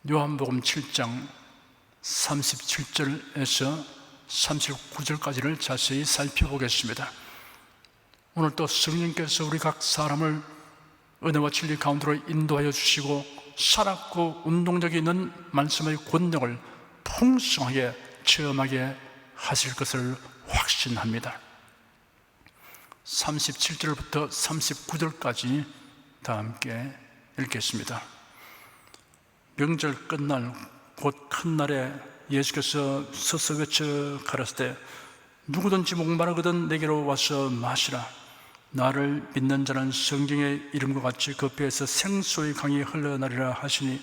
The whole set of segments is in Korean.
요한복음 7장 37절에서 39절까지를 자세히 살펴보겠습니다. 오늘 또 성령께서 우리 각 사람을 은혜와 진리 가운데로 인도하여 주시고 살았고 운동력이 있는 말씀의 권능을 풍성하게 체험하게 하실 것을 확신합니다. 37절부터 39절까지 다 함께 읽겠습니다. 명절 끝날 곧 큰 날에 예수께서 서서 외쳐 가라사대 때 누구든지 목마르거든 내게로 와서 마시라. 나를 믿는 자는 성경의 이름과 같이 그 배에서 생수의 강이 흘러나리라 하시니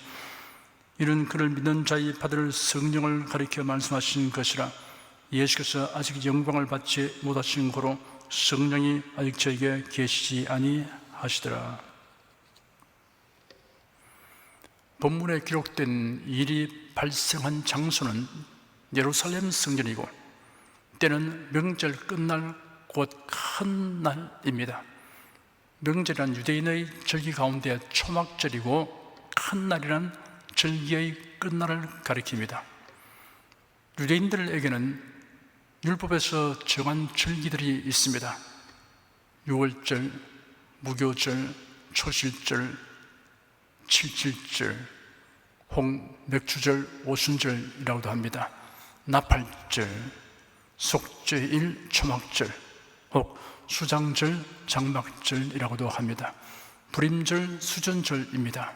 이는 그를 믿는 자의 받을 성령을 가리켜 말씀하신 것이라. 예수께서 아직 영광을 받지 못하신 고로 성령이 아직 저에게 계시지 아니하시더라. 본문에 기록된 일이 발생한 장소는 예루살렘 성전이고 때는 명절 끝날 곧 큰 날입니다. 명절이란 유대인의 절기 가운데 초막절이고 큰 날이란 절기의 끝날을 가리킵니다. 유대인들에게는 율법에서 정한 절기들이 있습니다. 유월절, 무교절, 초실절, 칠칠절, 맥주절, 오순절이라고도 합니다. 나팔절, 속죄일, 초막절, 혹 수장절, 장막절이라고도 합니다. 불임절, 수전절입니다.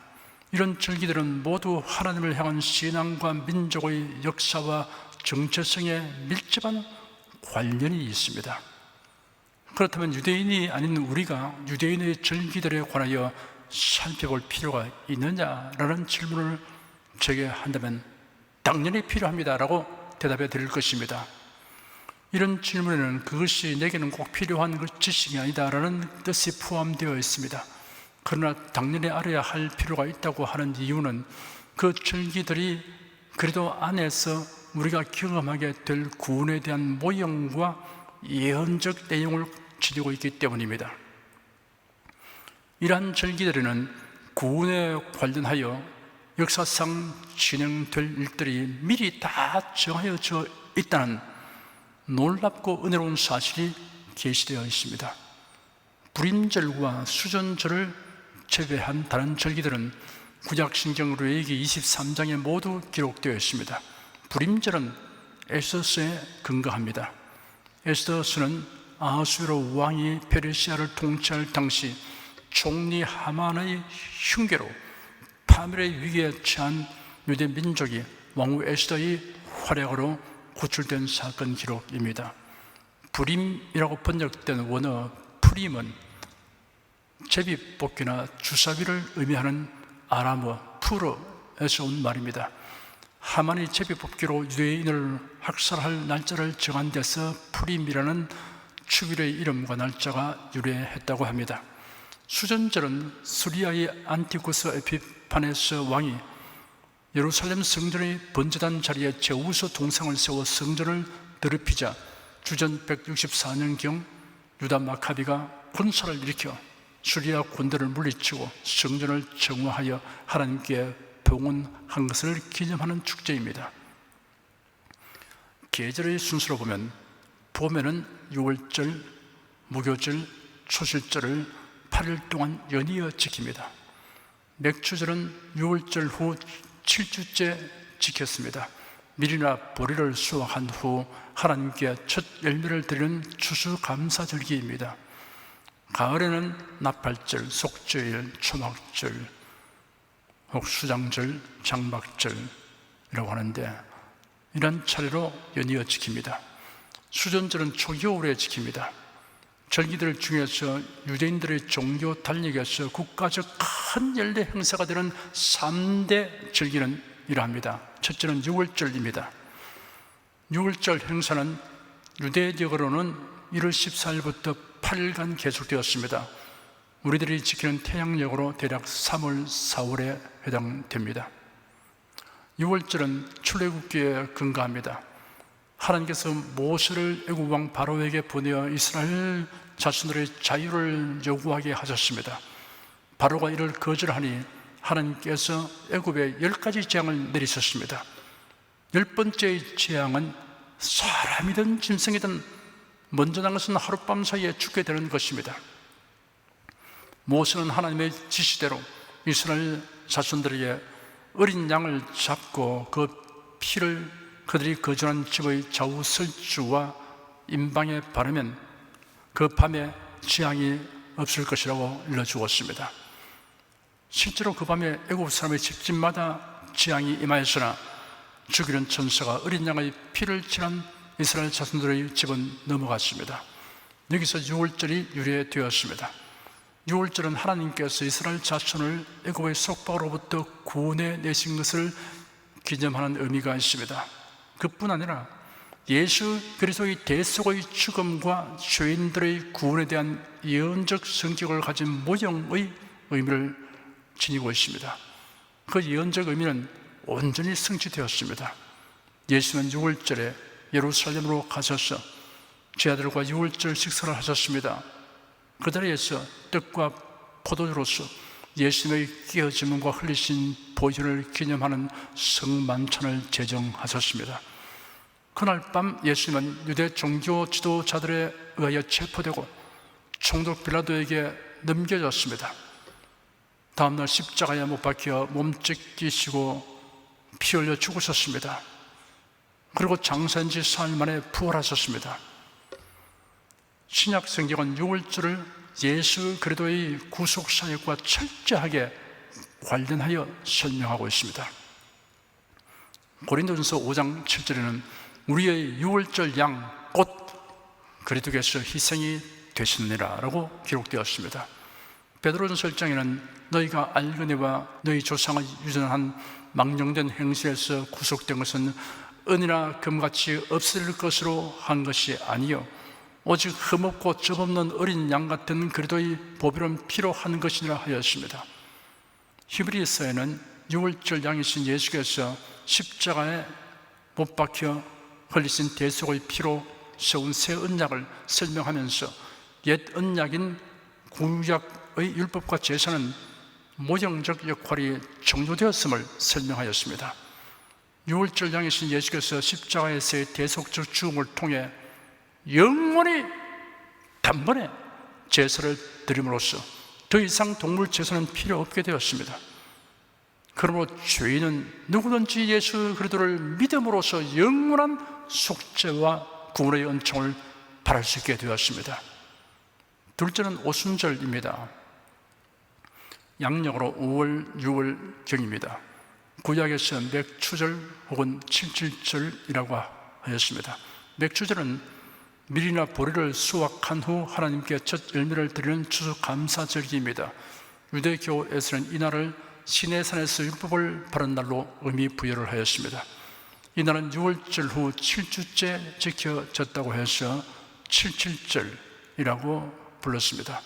이런 절기들은 모두 하나님을 향한 신앙과 민족의 역사와 정체성에 밀접한 관련이 있습니다. 그렇다면 유대인이 아닌 우리가 유대인의 절기들에 관하여 살펴볼 필요가 있느냐라는 질문을 제게 한다면 당연히 필요합니다라고 대답해 드릴 것입니다. 이런 질문에는 그것이 내게는 꼭 필요한 지식이 아니다라는 뜻이 포함되어 있습니다. 그러나 당연히 알아야 할 필요가 있다고 하는 이유는 그 절기들이 그래도 안에서 우리가 경험하게 될 구원에 대한 모형과 예언적 내용을 지니고 있기 때문입니다. 이러한 절기들에는 구원에 관련하여 역사상 진행될 일들이 미리 다 정하여져 있다는 놀랍고 은혜로운 사실이 계시되어 있습니다. 불임절과 수전절을 제외한 다른 절기들은 구약신경 레위기 23장에 모두 기록되어 있습니다. 불임절은 에스더서에 근거합니다. 에스더서는 아하수에로 왕이 페르시아를 통치할 당시 총리 하만의 흉계로 파멸의 위기에 처한 유대 민족이 왕후 에스더의 활약으로 구출된 사건 기록입니다. 불임이라고 번역된 원어 프림은 제비뽑기나 주사위를 의미하는 아람어 푸르에서 온 말입니다. 하만이 제비뽑기로 유대인을 학살할 날짜를 정한 데서 프림이라는 축일의 이름과 날짜가 유래했다고 합니다. 수전절은 수리아의 안티쿠스 에피파네스 왕이 예루살렘 성전의 번제단 자리에 제우스 동상을 세워 성전을 더럽히자 주전 164년경 유다 마카비가 군사를 일으켜 수리아 군대를 물리치고 성전을 정화하여 하나님께 봉헌한 것을 기념하는 축제입니다. 계절의 순서로 보면 봄에는 유월절, 무교절, 초실절을 8일 동안 연이어 지킵니다. 맥주절은 유월절 후 7주째 지켰습니다. 밀이나 보리를 수확한 후 하나님께 첫 열매를 드리는 추수감사절기입니다. 가을에는 나팔절, 속죄일, 초막절, 혹 수장절, 장막절이라고 하는데 이런 차례로 연이어 지킵니다. 수전절은 초겨울에 지킵니다. 절기들 중에서 유대인들의 종교 달력에서 국가적 큰 연례 행사가 되는 3대 절기는 이러합니다. 첫째는 유월절입니다. 유월절 행사는 유대적으로는 1월 14일부터 8일간 계속되었습니다. 우리들이 지키는 태양력으로 대략 3월, 4월에 해당됩니다. 유월절은 출애굽기에 근거합니다. 하나님께서 모세를 애굽 왕 바로에게 보내어 이스라엘 자신들의 자유를 요구하게 하셨습니다. 바로가 이를 거절하니 하나님께서 애굽에 10가지 재앙을 내리셨습니다. 10번째 재앙은 사람이든 짐승이든 먼저 난 것은 하룻밤 사이에 죽게 되는 것입니다. 모세는 하나님의 지시대로 이스라엘 자손들에게 어린 양을 잡고 그 피를 그들이 거주한 집의 좌우 설주와 임방에 바르면 그 밤에 재앙이 없을 것이라고 일러주었습니다. 실제로 그 밤에 애굽 사람의 집집마다 재앙이 임하였으나 죽이는 천사가 어린 양의 피를 칠한 이스라엘 자손들의 집은 넘어갔습니다. 여기서 유월절이 유래되었습니다. 유월절은 하나님께서 이스라엘 자손을 애굽의 속박으로부터 구원해 내신 것을 기념하는 의미가 있습니다. 그뿐 아니라 예수 그리스도의 대속의 죽음과 죄인들의 구원에 대한 예언적 성격을 가진 모형의 의미를 지니고 있습니다. 그 예언적 의미는 온전히 성취되었습니다. 예수는 유월절에 예루살렘으로 가셔서 제자들과 유월절 식사를 하셨습니다. 그 자리에서 떡과 포도주로서 예수님의 깨어짐과 흘리신 보혈을 기념하는 성만찬을 제정하셨습니다. 그날 밤 예수님은 유대 종교 지도자들에 의하여 체포되고 총독 빌라도에게 넘겨졌습니다. 다음날 십자가에 못 박혀 몸찢기시고 피 흘려 죽으셨습니다. 그리고 장사한 지 사흘 만에 부활하셨습니다. 신약 성경은 유월절을 예수 그리스도의 구속 사역과 철저하게 관련하여 설명하고 있습니다. 고린도전서 5장 7절에는 우리의 유월절 양 곧 그리스도께서 희생이 되시느니라 라고 기록되었습니다. 베드로전서 1장에는 너희가 알거니와 너희 조상의 유전한 망령된 행실에서 구속된 것은 은이나 금같이 없을 것으로 한 것이 아니요 오직 흠없고 점 없는 어린 양 같은 그리스도의 보배로운 피로 한 것이라 하였습니다. 히브리서에는 유월절 양이신 예수께서 십자가에 못 박혀 흘리신 대속의 피로 세운 새 언약을 설명하면서 옛 언약인 구약의 율법과 제사는 모형적 역할이 종료되었음을 설명하였습니다. 유월절 양이신 예수께서 십자가에서의 대속적 죽음을 통해 영원히 단번에 제사를 드림으로써 더 이상 동물 제사는 필요 없게 되었습니다. 그러므로 죄인은 누구든지 예수 그리스도를 믿음으로써 영원한 속죄와 구원의 은총을 받을 수 있게 되었습니다. 둘째는 오순절입니다. 양력으로 5월, 6월경입니다. 구약에서 맥추절 혹은 칠칠절이라고 하였습니다. 맥추절은 밀이나 보리를 수확한 후 하나님께 첫 열매를 드리는 추수감사절기입니다. 유대교에서는 이날을 시내산에서 율법을 바른 날로 의미 부여를 하였습니다. 이날은 6월절 후 7주째 지켜졌다고 해서 칠칠절이라고 불렀습니다.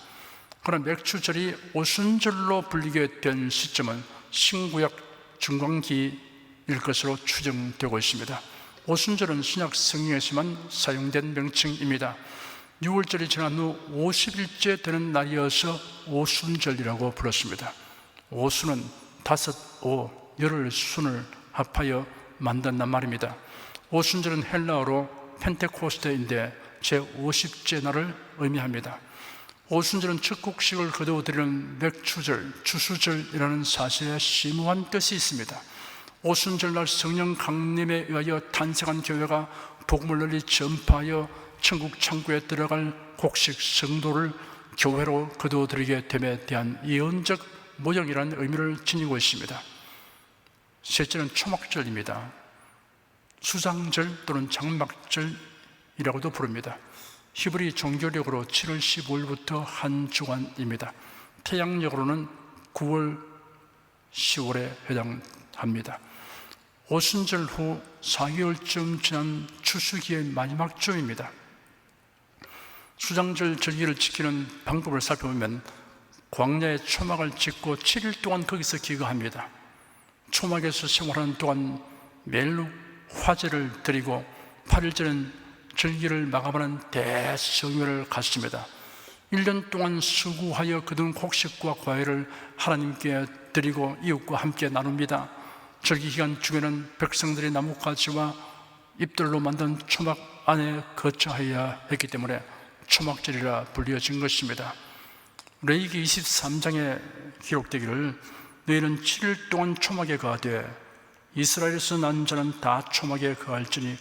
그러나 맥추절이 오순절로 불리게 된 시점은 신구약 중간기일 것으로 추정되고 있습니다. 오순절은 신약 성경에서만 사용된 명칭입니다. 6월절이 지난 후 50일째 되는 날이어서 오순절이라고 불렀습니다. 오순은 다섯 오, 열흘 순을 합하여 만든단 말입니다. 오순절은 헬라어로 펜테코스테인데 제50째 날을 의미합니다. 오순절은 첫 곡식을 거두어드리는 맥추절, 추수절이라는 사실에 심오한 뜻이 있습니다. 오순절날 성령 강림에 의하여 탄생한 교회가 복음을 널리 전파하여 천국 창고에 들어갈 곡식 성도를 교회로 거두어들이게 됨에 대한 예언적 모형이라는 의미를 지니고 있습니다. 셋째는 초막절입니다. 수장절 또는 장막절이라고도 부릅니다. 히브리 종교력으로 7월 15일부터 한 주간입니다. 태양력으로는 9월, 10월에 해당합니다. 오순절 후 4개월쯤 지난 추수기의 마지막 주입니다. 수장절 절기를 지키는 방법을 살펴보면 광야에 초막을 짓고 7일 동안 거기서 기거합니다. 초막에서 생활하는 동안 매일 화제를 드리고 8일째는 절기를 마감하는 대성회를 갖습니다. 1년 동안 수고하여 거둔 곡식과 과일을 하나님께 드리고 이웃과 함께 나눕니다. 절기 기간 중에는 백성들이 나뭇가지와 잎들로 만든 초막 안에 거처하여야 했기 때문에 초막절이라 불리어진 것입니다. 레위기 23장에 기록되기를 너희는 7일 동안 초막에 거하되 이스라엘에서 난 자는 다 초막에 거할지니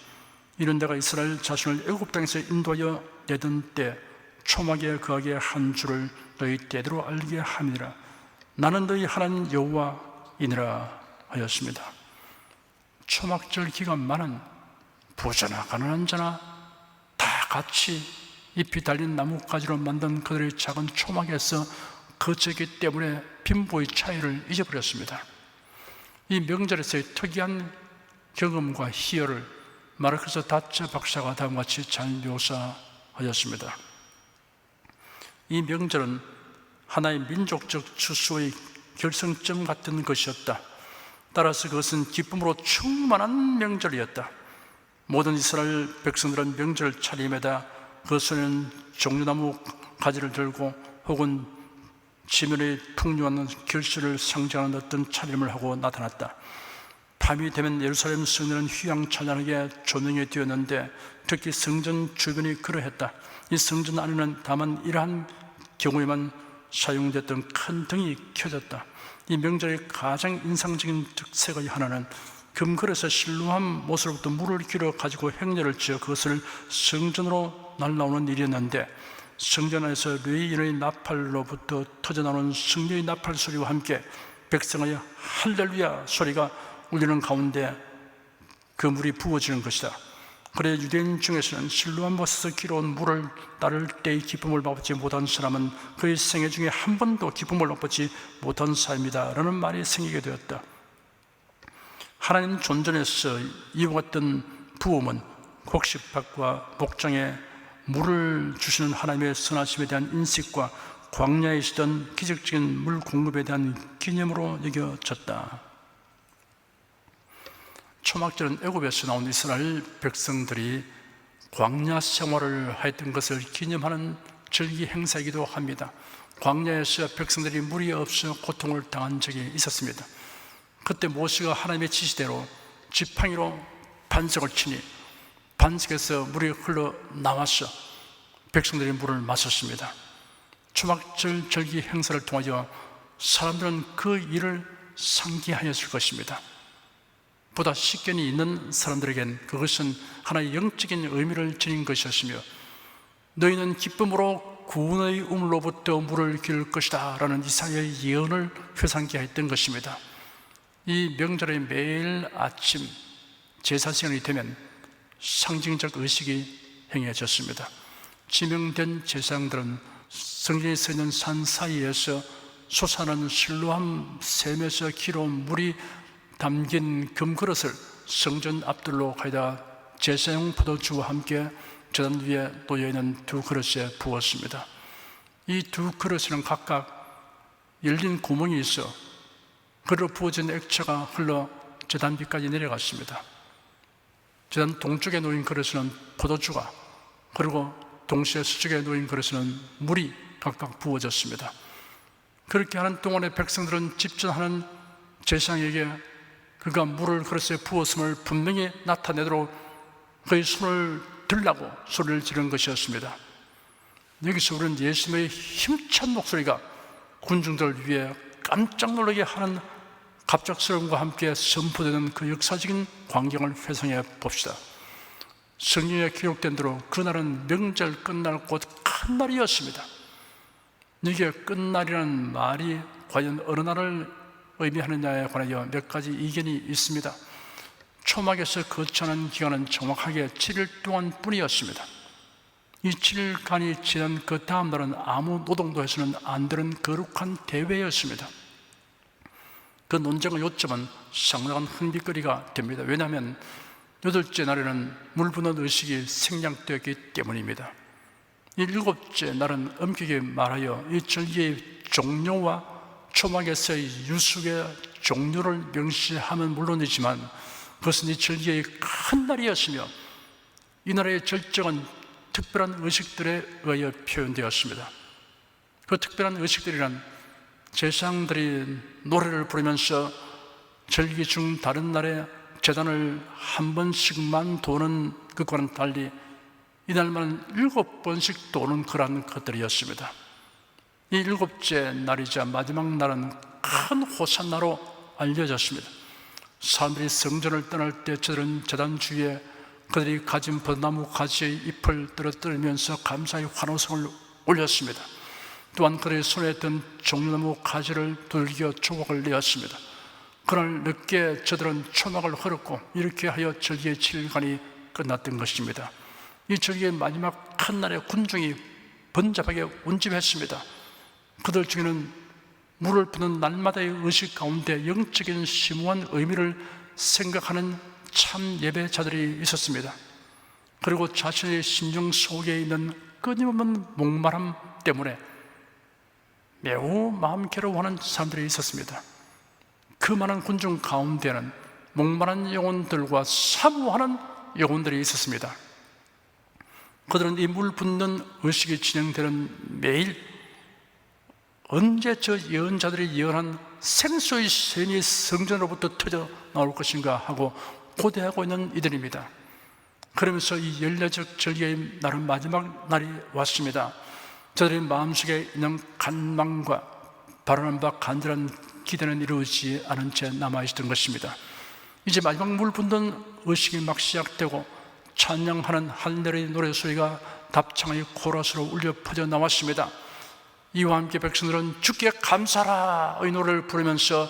이는 내가 이스라엘 자손을 애굽 땅에서 인도하여 내던 때 초막에 거하게 한 줄을 너희 때대로 알게 함이라. 나는 너희 하나님 여호와이니라 하였습니다. 초막절 기간만은 부자나 가난한 자나 다 같이 잎이 달린 나뭇가지로 만든 그들의 작은 초막에서 거처이기 때문에 빈부의 차이를 잊어버렸습니다. 이 명절에서의 특이한 경험과 희열을 마르크스 다처 박사가 다음과 같이 잘 묘사하였습니다. 이 명절은 하나의 민족적 추수의 결승점 같은 것이었다. 따라서 그것은 기쁨으로 충만한 명절이었다. 모든 이스라엘 백성들은 명절 차림에다 그 손에는 종려나무 가지를 들고 혹은 지면의 풍요한 결실을 상징하는 어떤 차림을 하고 나타났다. 밤이 되면 예루살렘 성전은 휘황찬란하게 조명이 되었는데 특히 성전 주변이 그러했다. 이 성전 안에는 다만 이러한 경우에만 사용됐던 큰 등이 켜졌다. 이 명절의 가장 인상적인 특색의 하나는 금그릇에 실루한 못으로부터 물을 길어 가지고 행렬을 지어 그것을 성전으로 날라오는 일이었는데 성전 안에서 레위인의 나팔로부터 터져나오는 승려의 나팔 소리와 함께 백성의 할렐루야 소리가 울리는 가운데 그 물이 부어지는 것이다. 그래 유대인 중에서는 실루한 못에서 길어온 물을 따를 때의 기쁨을 맛보지 못한 사람은 그의 생애 중에 한 번도 기쁨을 맛보지 못한 사람이다 라는 말이 생기게 되었다. 하나님 존전에서 이와 같은 부음은 곡식밭과 목장에 물을 주시는 하나님의 선하심에 대한 인식과 광야에 있었던 기적적인 물 공급에 대한 기념으로 여겨졌다. 초막절은 애굽에서 나온 이스라엘 백성들이 광야 생활을 하였던 것을 기념하는 절기 행사이기도 합니다. 광야에서 백성들이 물이 없어 고통을 당한 적이 있었습니다. 그때 모세가 하나님의 지시대로 지팡이로 반석을 치니 반석에서 물이 흘러나와서 백성들이 물을 마셨습니다. 초막절 절기 행사를 통하여 사람들은 그 일을 상기하였을 것입니다. 보다 식견이 있는 사람들에겐 그것은 하나의 영적인 의미를 지닌 것이었으며 너희는 기쁨으로 구원의 우물로부터 물을 기를 것이다 라는 이사야의 예언을 회상케 했던 것입니다. 이 명절의 매일 아침 제사 시간이 되면 상징적 의식이 행해졌습니다. 지명된 제사장들은 성전에 서 있는 산 사이에서 솟아나는 실로암 샘에서 길어온 물이 담긴 금그릇을 성전 앞들로 가져다 제사용 포도주와 함께 제단 위에 놓여있는 두 그릇에 부었습니다. 이 두 그릇에는 각각 열린 구멍이 있어 그릇으로 부어진 액체가 흘러 제단 밑까지 내려갔습니다. 제단 동쪽에 놓인 그릇에는 포도주가, 그리고 동시에 서쪽에 놓인 그릇에는 물이 각각 부어졌습니다. 그렇게 하는 동안에 백성들은 집전하는 제사장에게 그가 물을 그릇에 부었음을 분명히 나타내도록 그의 손을 들라고 소리를 지른 것이었습니다. 여기서 우리는 예수님의 힘찬 목소리가 군중들 위해 깜짝 놀라게 하는 갑작스러움과 함께 선포되는 그 역사적인 광경을 회상해 봅시다. 성경에 기록된 대로 그날은 명절 끝날 곧 큰 날이었습니다. 이게 끝날이라는 말이 과연 어느 날을 의미하느냐에 관하여 몇 가지 이견이 있습니다. 초막에서 거처하는 기간은 정확하게 7일 동안 뿐이었습니다. 이 7일간이 지난 그 다음 날은 아무 노동도 해서는 안 되는 거룩한 대회였습니다. 그 논쟁의 요점은 상당한 흥미거리가 됩니다. 왜냐하면 8째 날에는 물 부는 의식이 생략되었기 때문입니다. 이 7째 날은 엄격히 말하여 이 절기의 종료와 초막에서의 유숙의 종료를 명시하면 물론이지만 그것은 이 절기의 큰 날이었으며 이 날의 절정은 특별한 의식들에 의해 표현되었습니다. 그 특별한 의식들이란 제사장들이 노래를 부르면서 절기 중 다른 날에 제단을 한 번씩만 도는 그것과는 달리 이날만 7번씩 도는 그런 것들이었습니다. 이 7째 날이자 마지막 날은 큰 호산나로 알려졌습니다. 사람들이 성전을 떠날 때 저들은 제단 주위에 그들이 가진 벚나무 가지의 잎을 떨어뜨리면서 감사의 환호성을 올렸습니다. 또한 그들의 손에 든 종려나무 가지를 두들겨 조각을 내었습니다. 그날 늦게 저들은 초막을 헐었고 이렇게 하여 절기의 7일간이 끝났던 것입니다. 이 절기의 마지막 한 날에 군중이 번잡하게 운집했습니다. 그들 중에는 물을 푸는 날마다의 의식 가운데 영적인 심오한 의미를 생각하는 참 예배자들이 있었습니다. 그리고 자신의 심령 속에 있는 끊임없는 목마름 때문에 매우 마음 괴로워하는 사람들이 있었습니다. 그 많은 군중 가운데는 목마른 영혼들과 사모하는 영혼들이 있었습니다. 그들은 이 물 붓는 의식이 진행되는 매일 언제 저 예언자들이 예언한 생수의 샘이 성전으로부터 터져 나올 것인가 하고 고대하고 있는 이들입니다. 그러면서 이 14적 절기의 날은 마지막 날이 왔습니다. 저들의 마음속에 있는 간망과 바라는 바 간절한 기대는 이루어지지 않은 채 남아있던 것입니다. 이제 마지막 물 붓는 의식이 막 시작되고 찬양하는 할렐루야 노래 소리가 답창의 코러스로 울려 퍼져 나왔습니다. 이와 함께 백성들은 주께 감사라의 노래를 부르면서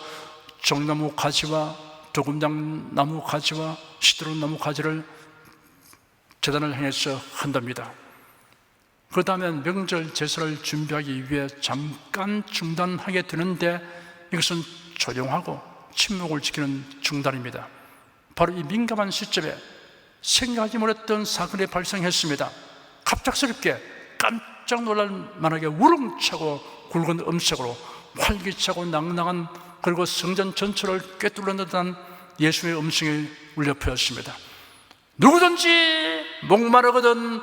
종나무 가지와 도금장 나무 가지와 시드로 나무 가지를 제단을 향해서 흔듭니다. 그 다음에 명절 제사를 준비하기 위해 잠깐 중단하게 되는데 이것은 조용하고 침묵을 지키는 중단입니다. 바로 이 민감한 시점에 생각하지 못했던 사건이 발생했습니다. 갑작스럽게 깜짝 놀랄 만하게 우렁차고 굵은 음색으로 활기차고 낭낭한 그리고 성전 전체를 꿰뚫는 듯한 예수의 음성이 울려 퍼졌습니다. 누구든지 목마르거든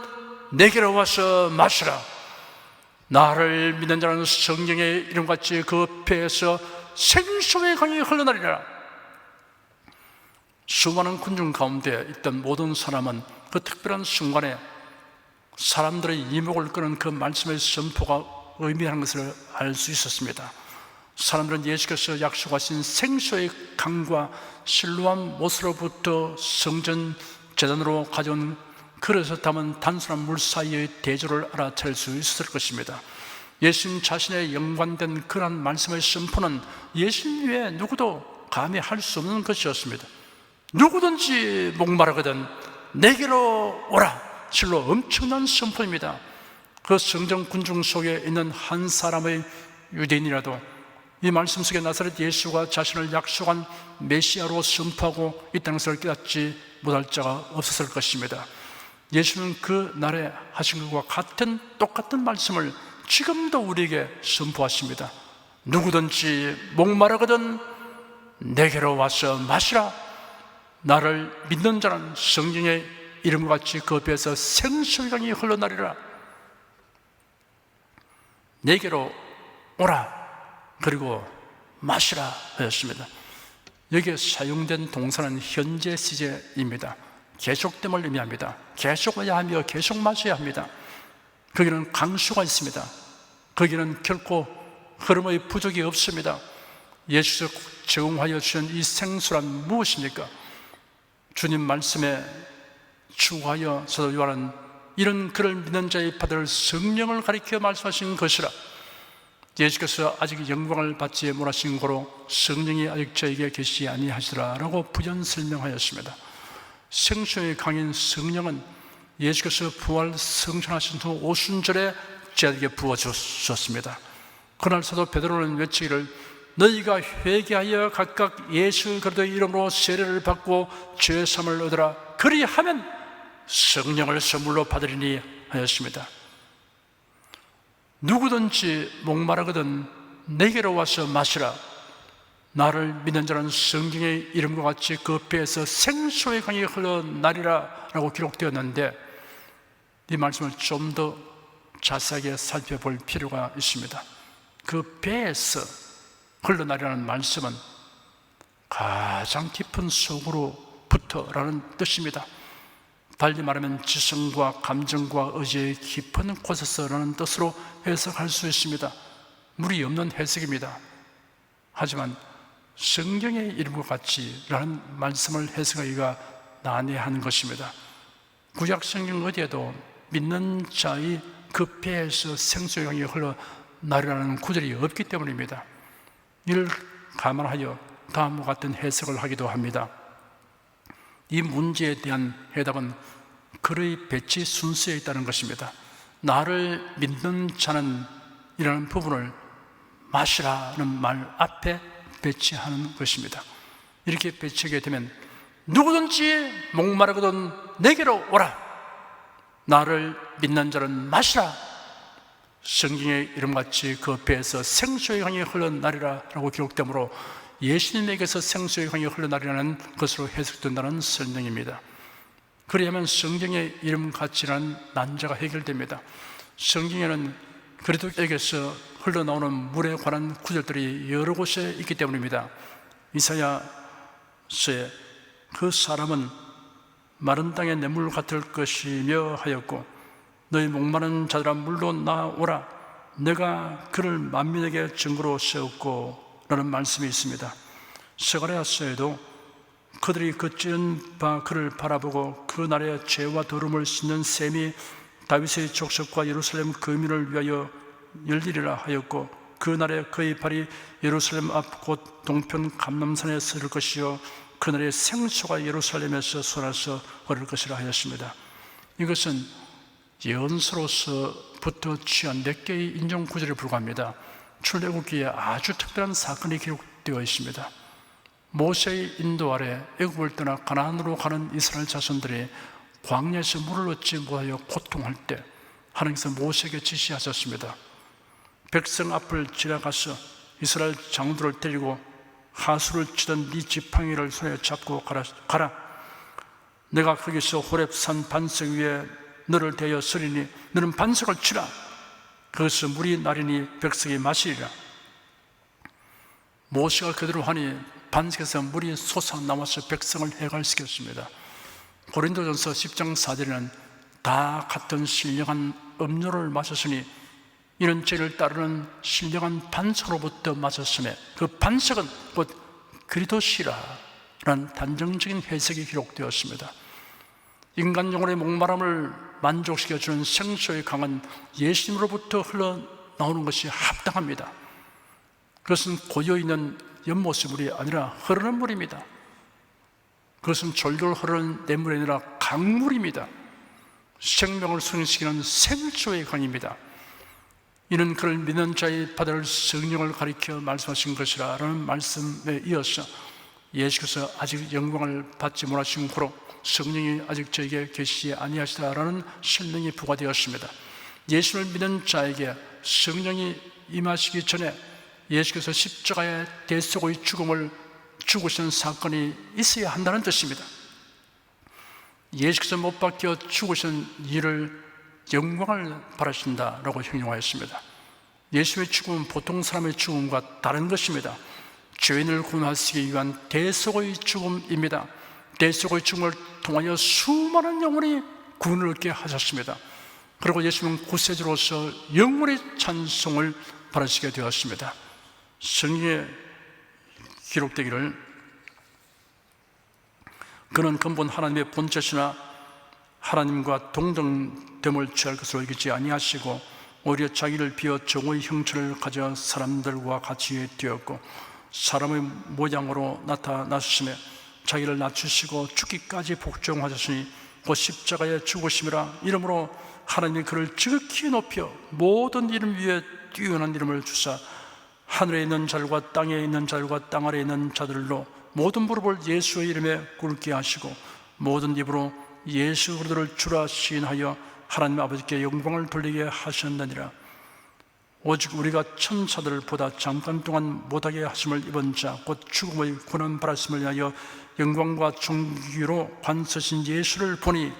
내게로 와서 마시라. 나를 믿는 자는 성경의 이름같이 그 배에서 생수의 강이 흘러나리라. 수많은 군중 가운데 있던 모든 사람은 그 특별한 순간에 사람들의 이목을 끄는 그 말씀의 선포가 의미하는 것을 알 수 있었습니다. 사람들은 예수께서 약속하신 생수의 강과 실로암 못으로부터 성전 제단으로 가져온 그릇에 담은 단순한 물 사이의 대조를 알아챌 수 있었을 것입니다. 예수님 자신의 연관된 그러한 말씀의 선포는 예수님 외에 누구도 감히 할 수 없는 것이었습니다. 누구든지 목마르거든 내게로 오라. 실로 엄청난 선포입니다. 그 성전 군중 속에 있는 한 사람의 유대인이라도 이 말씀 속에 나사렛 예수가 자신을 약속한 메시아로 선포하고 있다는 것을 깨닫지 못할 자가 없었을 것입니다. 예수는 그 날에 하신 것과 같은 똑같은 말씀을 지금도 우리에게 선포하십니다. 누구든지 목마르거든 내게로 와서 마시라. 나를 믿는 자는 성령의 이름과 같이 그 배에서 생수의 강이 흘러나리라. 내게로 오라 그리고 마시라 하였습니다. 여기에 사용된 동사는 현재 시제입니다. 계속됨을 의미합니다. 계속 와야 하며 계속 마셔야 합니다. 거기는 강수가 있습니다. 거기는 결코 흐름의 부족이 없습니다. 예수께서 제공하여 주신 이 생수란 무엇입니까? 주님 말씀에 추구하여 사도 요한은 이런 그를 믿는 자의 받을 성령을 가리켜 말씀하신 것이라. 예수께서 아직 영광을 받지 못하신 고로 성령이 아직 저에게 계시지 아니하시라 라고 부연 설명하였습니다. 생수의 강인 성령은 예수께서 부활 승천하신 후 오순절에 저에게 부어주셨습니다. 그날 사도 베드로는 외치기를 너희가 회개하여 각각 예수 그리스도의 이름으로 세례를 받고 죄 사함을 얻으라. 그리하면 성령을 선물로 받으리니 하였습니다. 누구든지 목마르거든 내게로 와서 마시라. 나를 믿는 자는 성경의 이름과 같이 그 배에서 생수의 강이 흘러나리라 라고 기록되었는데 이 말씀을 좀 더 자세하게 살펴볼 필요가 있습니다. 그 배에서 흘러나리라는 말씀은 가장 깊은 속으로부터라는 뜻입니다. 달리 말하면 지성과 감정과 의지의 깊은 곳에서라는 뜻으로 해석할 수 있습니다. 무리 없는 해석입니다. 하지만 성경의 이름과 같이 라는 말씀을 해석하기가 난해한 것입니다. 구약 성경 어디에도 믿는 자의 그 배에서 생수의 강이 흘러나리라는 구절이 없기 때문입니다. 이를 감안하여 다음과 같은 해석을 하기도 합니다. 이 문제에 대한 해답은 그의 배치 순서에 있다는 것입니다. 나를 믿는 자는 이라는 부분을 마시라는 말 앞에 배치하는 것입니다. 이렇게 배치하게 되면 누구든지 목마르거든 내게로 오라, 나를 믿는 자는 마시라, 성경의 이름같이 그 배에서 생수의 강이 흘러나리라 라고 기록되므로 예수님에게서 생수의 강이 흘러나리라는 것으로 해석된다는 설명입니다. 그래야만 성경의 이름같이라는 난자가 해결됩니다. 성경에는 그리스도에게서 흘러나오는 물에 관한 구절들이 여러 곳에 있기 때문입니다. 이사야서에 그 사람은 마른 땅의 냇물 같을 것이며 하였고, 너희 목마른 자들아 물로 나오라, 내가 그를 만민에게 증거로 세웠고 라는 말씀이 있습니다. 스가랴서에도 그들이 그 찌른 바 그를 바라보고 그 날의 죄와 더러움을 씻는 셈이 다윗의 족속과 예루살렘 거민을 위하여 열리리라 하였고, 그 날에 그의 발이 예루살렘 앞 곧 동편 감람산에 서릴 것이요 그날에 생수가 예루살렘에서 솟아서 흐를 것이라 하였습니다. 이것은 예언서로서부터 취한 몇 개의 인정 구절에 불과합니다. 출애굽기에 아주 특별한 사건이 기록되어 있습니다. 모세의 인도 아래 애굽을 떠나 가나안으로 가는 이스라엘 자손들이 광야에서 물을 얻지 못하여 고통할 때 하나님께서 모세에게 지시하셨습니다. 백성 앞을 지나가서 이스라엘 장로들을 데리고 하수를 치던 네 지팡이를 손에 잡고 가라. 내가 거기서 호렙산 반석 위에 너를 대어 서리니 너는 반석을 치라. 그것은 물이 나리니 백성이 마시리라. 모세가 그대로 하니 반석에서 물이 솟아나와서 백성을 해갈시켰습니다. 고린도전서 10장 4절에는 다 같은 신령한 음료를 마셨으니 이는 죄를 따르는 신령한 반석으로부터 마셨음에 그 반석은 곧 그리스도시라 라는 단정적인 해석이 기록되었습니다. 인간 영혼의 목마름을 만족시켜주는 생수의 강은 예수님으로부터 흘러나오는 것이 합당합니다. 그것은 고여있는 연못의 물이 아니라 흐르는 물입니다. 그것은 졸졸 흐르는 냇물이 아니라 강물입니다. 생명을 순환시키는 생수의 강입니다. 이는 그를 믿는 자의 받을 성령을 가리켜 말씀하신 것이라 라는 말씀에 이어서 예수께서 아직 영광을 받지 못하신 후로 성령이 아직 저에게 계시지 아니하시다라는 설명이 부과되었습니다. 예수를 믿는 자에게 성령이 임하시기 전에 예수께서 십자가의 대속의 죽음을 죽으시는 사건이 있어야 한다는 뜻입니다. 예수께서 못 박혀 죽으신 일을 영광을 바라신다라고 형용하였습니다. 예수의 죽음은 보통 사람의 죽음과 다른 것입니다. 죄인을 구원하시기 위한 대속의 죽음입니다. 대속의 죽음을 통하여 수많은 영혼이 구원을 얻게 하셨습니다. 그리고 예수님은 구세주로서 영원의 찬송을 받으시게 되었습니다. 성경에 기록되기를 그는 근본 하나님의 본체시나 하나님과 동등됨을 취할 것을 여기지 아니하시고 오히려 자기를 비워 종의 형체를 가져 사람들과 같이 되었고 사람의 모양으로 나타나셨으며 자기를 낮추시고 죽기까지 복종하셨으니 곧 십자가에 죽으심이라. 이러므로 하나님이 그를 지극히 높여 모든 이름 위에 뛰어난 이름을 주사 하늘에 있는 자들과 땅에 있는 자들과 땅 아래에 있는 자들로 모든 무릎을 예수의 이름에 꿇게 하시고 모든 입으로 예수 그리스도를 주라 시인하여 하나님 아버지께 영광을 돌리게 하셨느니라. 오직 우리가 천사들보다 잠깐 동안 못하게 하심을 입은 자 곧 죽음의 고난 받았음을 위하여 영광과 존귀로 관서신 예수를 보니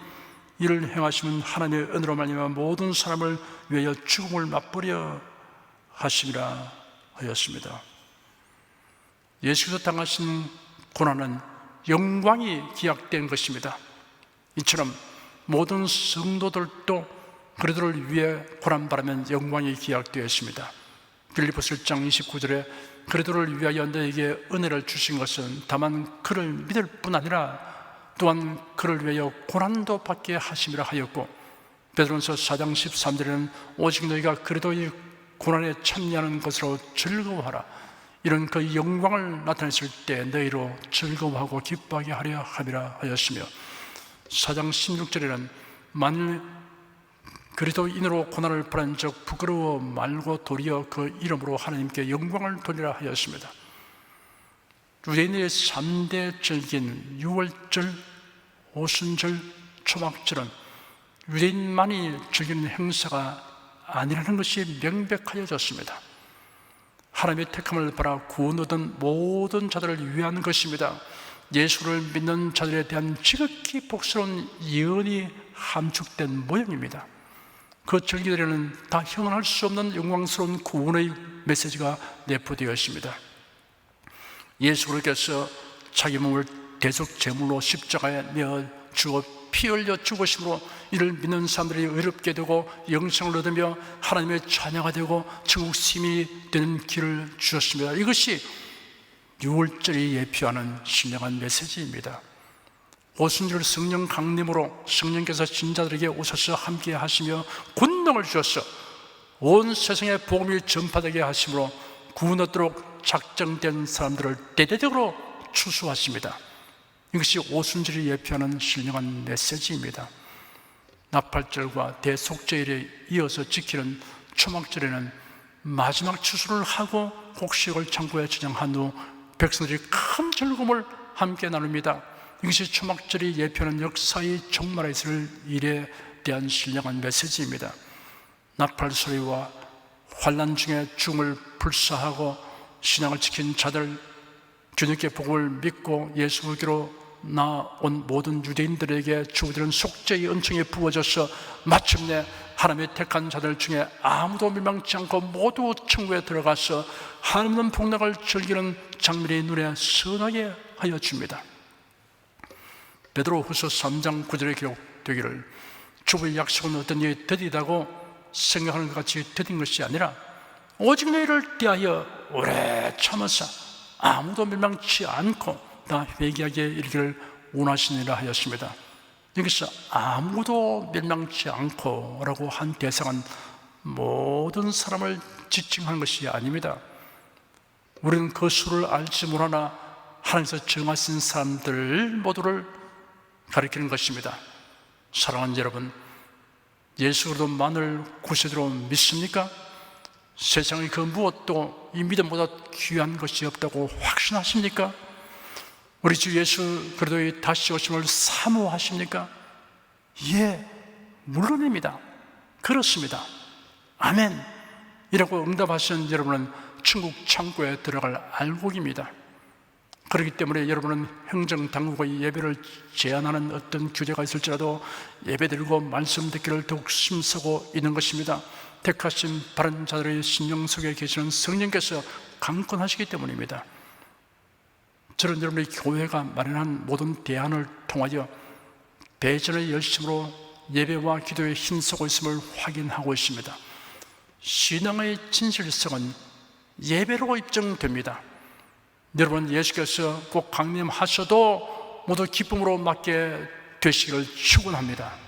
이를 행하시면 하나님의 은혜로 말미암아 모든 사람을 위하여 죽음을 맛보려 하심이라 하였습니다. 예수께서 당하신 고난은 영광이 기약된 것입니다. 이처럼 모든 성도들도 그리스도를 위해 고난받으면 영광이 기약되어 있습니다. 빌립보서 1장 29절에 그리스도를 위하여 너에게 은혜를 주신 것은 다만 그를 믿을 뿐 아니라 또한 그를 위하여 고난도 받게 하심이라 하였고, 베드로전서 4장 13절에는 오직 너희가 그리스도의 고난에 참여하는 것으로 즐거워하라. 이런 그 영광을 나타냈을 때 너희로 즐거워하고 기뻐하게 하려 함이라 하였으며, 4장 16절에는 만일 그리스도인으로 고난을 받은 적 부끄러워 말고 도리어 그 이름으로 하나님께 영광을 돌리라 하였습니다. 유대인의 3대 절기인 유월절, 오순절, 초막절은 유대인만이 즐기는 행사가 아니라는 것이 명백하여졌습니다. 하나님의 택함을 받아 구원 얻은 모든 자들을 위한 것입니다. 예수를 믿는 자들에 대한 지극히 복스러운 예언이 함축된 모형입니다. 그 절기들에는 다 형언할 수 없는 영광스러운 구원의 메시지가 내포되어 있습니다. 예수 그리스도께서 자기 몸을 대속 제물로 십자가에 내어 주어 피 흘려 죽으심으로 이를 믿는 사람들이 의롭게 되고 영생을 얻으며 하나님의 자녀가 되고 천국 시민이 되는 길을 주셨습니다. 이것이 유월절이 예표하는 신령한 메시지입니다. 오순절 성령 강림으로 성령께서 진자들에게 오셔서 함께 하시며 권능을 주셔서 온 세상에 복음이 전파되게 하심으로 구원 얻도록 작정된 사람들을 대대적으로 추수하십니다. 이것이 오순절이 예표하는 신령한 메시지입니다. 나팔절과 대속죄일에 이어서 지키는 초막절에는 마지막 추수를 하고 곡식을 창고에 저장한 후 백성들이 큰 즐거움을 함께 나눕니다. 이것이 초막절이 예표하는 역사의 종말에 있을 일에 대한 신령한 메시지입니다. 나팔 소리와 환난 중에 죽음을 불사하고 신앙을 지킨 자들, 주님께 복음을 믿고 예수께로 나온 모든 유대인들에게 주어지는 속죄의 은총이 부어져서 마침내 하나님의 택한 자들 중에 아무도 멸망치 않고 모두 천국에 들어가서 하나님의 복락을 즐기는 장면이 눈에 선하게 하여 줍니다. 베드로후서 3장 9절에 기록되기를 주의 약속은 어떤 일이 더디다고 생각하는 것 같이 더딘 것이 아니라 오직 너희를 대하여 오래 참으사 아무도 멸망치 않고 다 회개하게 이르기를 원하시니라 하였습니다. 여기서 아무도 멸망치 않고 라고 한 대상은 모든 사람을 지칭하는 것이 아닙니다. 우리는 그 수를 알지 못하나 하나님께서 정하신 사람들 모두를 가리키는 것입니다. 사랑하는 여러분, 예수 그리스도만을 구세주로 믿습니까? 세상의 그 무엇도 이 믿음보다 귀한 것이 없다고 확신하십니까? 우리 주 예수 그리스도의 다시 오심을 사모하십니까? 예, 물론입니다. 그렇습니다. 아멘 이라고 응답하신 여러분은 천국 창고에 들어갈 알곡입니다. 그렇기 때문에 여러분은 행정당국의 예배를 제한하는 어떤 규제가 있을지라도 예배드리고 말씀 듣기를 더욱 심쓰고 있는 것입니다. 택하신 바른 자들의 심령 속에 계시는 성령께서 강권하시기 때문입니다. 저는 여러분의 교회가 마련한 모든 대안을 통하여 배전의 열심으로 예배와 기도에 힘쓰고 있음을 확인하고 있습니다. 신앙의 진실성은 예배로 입증됩니다. 여러분, 예수께서 꼭 강림하셔도 모두 기쁨으로 맞게 되시기를 축원합니다.